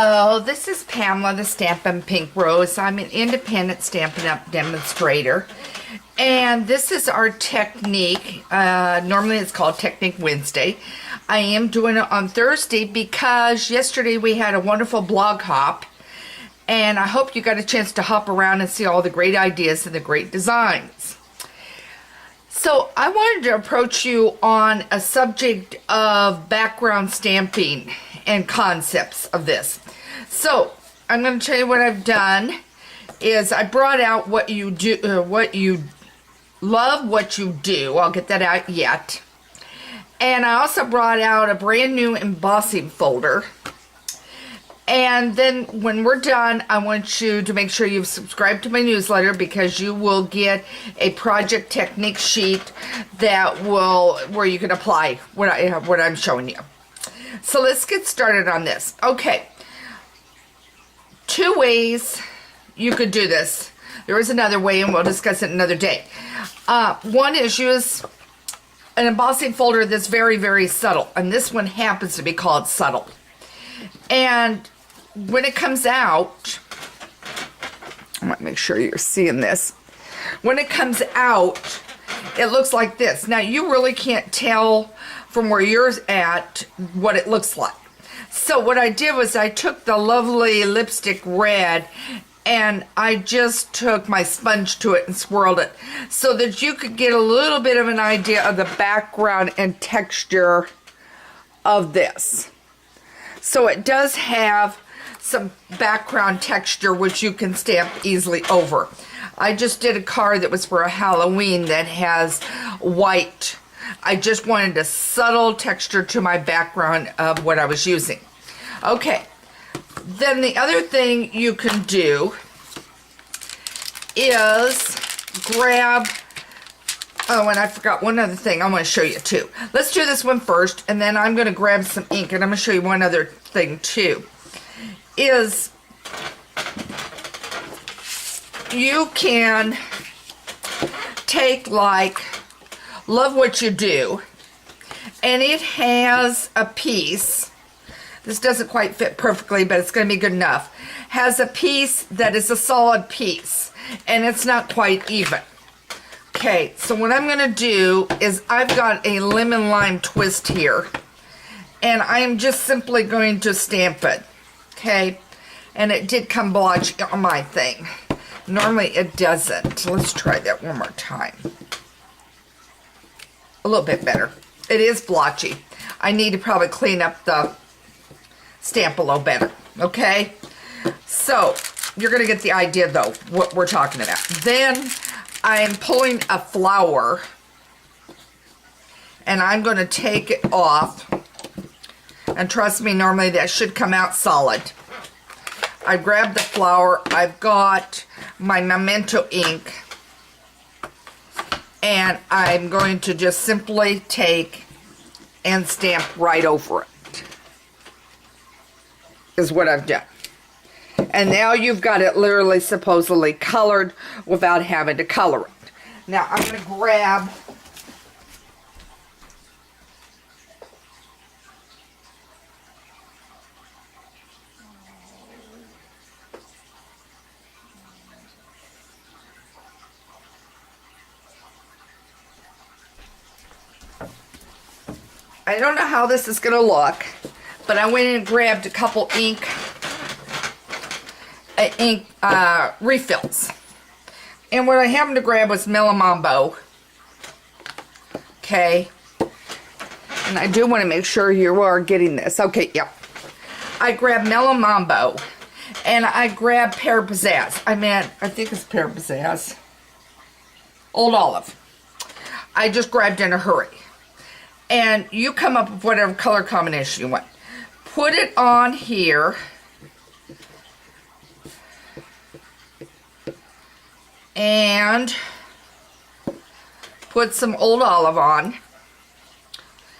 Hello, this is Pamela, the Stampin' Pink Rose. I'm an independent Stampin' Up! Demonstrator. And this is our technique. Normally it's called Technique Wednesday. I am doing it on Thursday because yesterday we had a wonderful blog hop. And I hope you got a chance to hop around and see all the great ideas and the great designs. So I wanted to approach you on a subject of background stamping and concepts of this. So I'm going to tell you what I've done is I brought out what you do, what you love, what you do. I'll get that out yet. And I also brought out a brand new embossing folder. And then when we're done, I want you to make sure you've subscribed to my newsletter because you will get a project technique sheet that will, where you can apply what I'm showing you. So let's get started on this. Okay, two ways you could do this. There is another way and we'll discuss it another day. One is use an embossing folder that's very, very subtle. And this one happens to be called Subtle. And when it comes out, I want to make sure you're seeing this. When it comes out, it looks like this. Now, you really can't tell from where you're at what it looks like. So what I did was I took the lovely lipstick red and I just took my sponge to it and swirled it so that you could get a little bit of an idea of the background and texture of this. So it does have some background texture which you can stamp easily over. I just did a card that was for a Halloween that has white. I just wanted a subtle texture to my background of what I was using. Okay, then the other thing you can do is grab, oh, and I forgot one other thing I want to show you too. Let's do this one first, and then I'm going to grab some ink, and I'm going to show you one other thing too. Is you can take like Love What You Do, and it has a piece, this doesn't quite fit perfectly but it's going to be good enough, has a piece that is a solid piece and it's not quite even. Okay, so what I'm going to do is I've got a lemon lime twist here and I am just simply going to stamp it. Okay, and it did come blotchy on my thing. Normally it doesn't. Let's try that one more time. A little bit better. It is blotchy. I need to probably clean up the stamp a little better. Okay, so you're going to get the idea though what we're talking about. Then I'm pulling a flower and I'm going to take it off. And trust me, normally that should come out solid. I grabbed the flower. I've got my Memento ink. And I'm going to just simply take and stamp right over it. Is what I've done. And now you've got it literally supposedly colored without having to color it. Now I'm going to grab I don't know how this is going to look, but I went in and grabbed a couple ink refills. And what I happened to grab was Mellow Mambo. Okay. And I do want to make sure you are getting this. Okay, yep. I grabbed Mellow Mambo. And I grabbed Pear Pizzazz. I think it's Pear Pizzazz. Old Olive. I just grabbed in a hurry. And you come up with whatever color combination you want. Put it on here. And put some Old Olive on.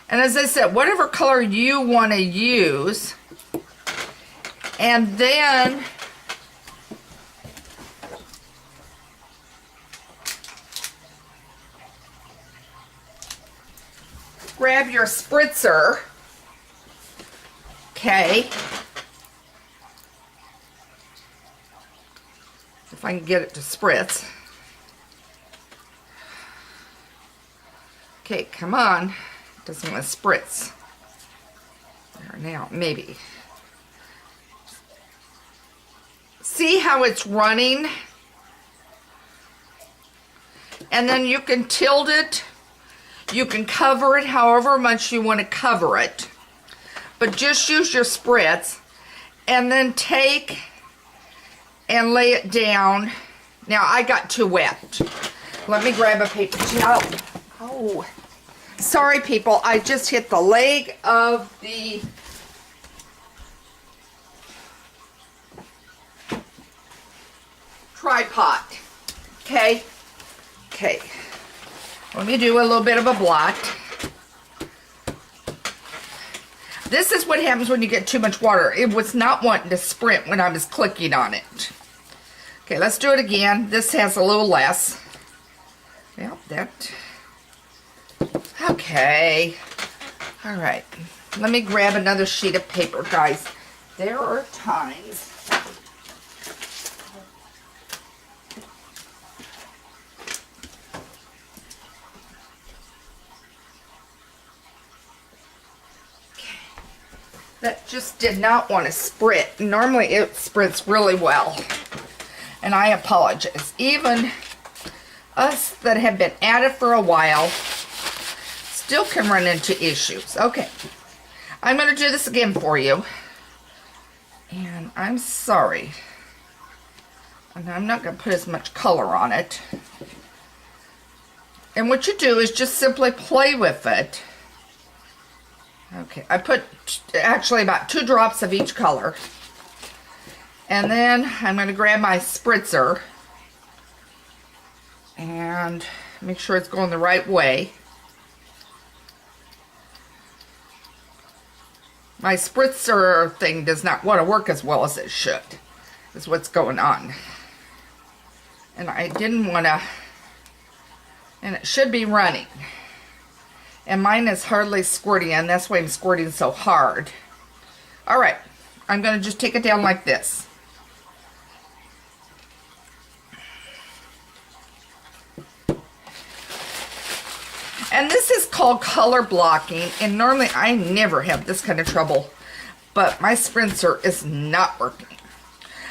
And as I said, whatever color you want to use. And then grab your spritzer, okay, if I can get it to spritz. Okay, come on. It doesn't want to spritz. There, now, maybe. See how it's running? And then you can tilt it. You can cover it however much you want to cover it. But just use your spritz. And then take and lay it down. Now, I got too wet. Let me grab a paper towel. Oh, sorry people, I just hit the leg of the tripod. Okay, let me do a little bit of a blot. This is what happens when you get too much water. It was not wanting to sprint when I was clicking on it. Okay, let's do it again. This has a little less. Yep, that. Okay. All right. Let me grab another sheet of paper, guys. There are times. That just did not want to sprit. Normally it sprints really well. And I apologize. Even us that have been at it for a while still can run into issues. Okay. I'm going to do this again for you. And I'm sorry. And I'm not going to put as much color on it. And what you do is just simply play with it. Okay, I put actually about 2 drops of each color. And then I'm going to grab my spritzer and make sure it's going the right way. My spritzer thing does not want to work as well as it should, is what's going on. And I didn't want to, and it should be running. And mine is hardly squirting, and that's why I'm squirting so hard. All right, I'm going to just take it down like this. And this is called color blocking, and normally I never have this kind of trouble, but my spritzer is not working.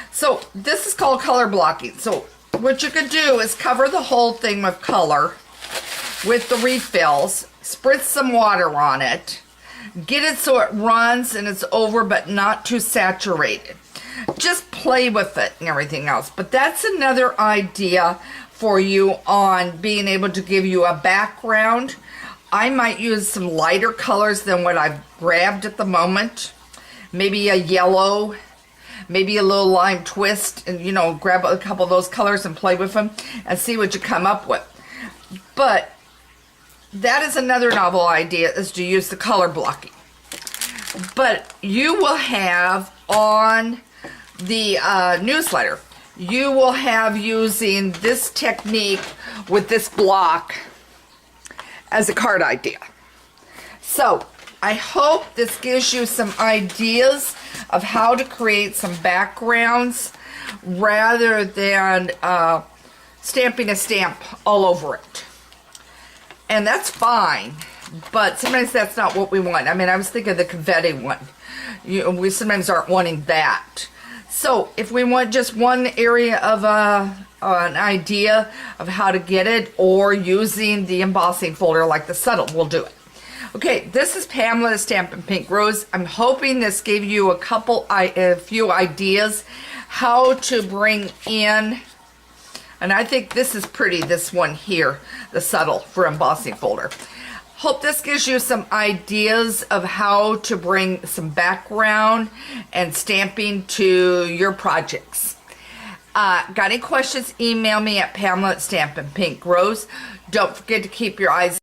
So this is called color blocking. So what you could do is cover the whole thing with color, with the refills, spritz some water on it, get it so it runs and it's over but not too saturated. Just play with it and everything else. But that's another idea for you on being able to give you a background. I might use some lighter colors than what I've grabbed at the moment. Maybe a yellow, maybe a little lime twist, and you know, grab a couple of those colors and play with them and see what you come up with. But that is another novel idea, is to use the color blocking. But you will have on the newsletter, you will have using this technique with this block as a card idea. So I hope this gives you some ideas of how to create some backgrounds rather than stamping a stamp all over it. And that's fine, but sometimes that's not what we want. I mean, I was thinking of the confetti one. We sometimes aren't wanting that. So if we want just one area of an idea of how to get it, or using the embossing folder like the subtle, we'll do it. Okay, this is Pamela Stampin' Pink Rose. I'm hoping this gave you a few ideas how to bring in. And I think this is pretty, this one here, the subtle for embossing folder. Hope this gives you some ideas of how to bring some background and stamping to your projects. Got any questions, email me at Pamela at Stampin' Pink Rose. Don't forget to keep your eyes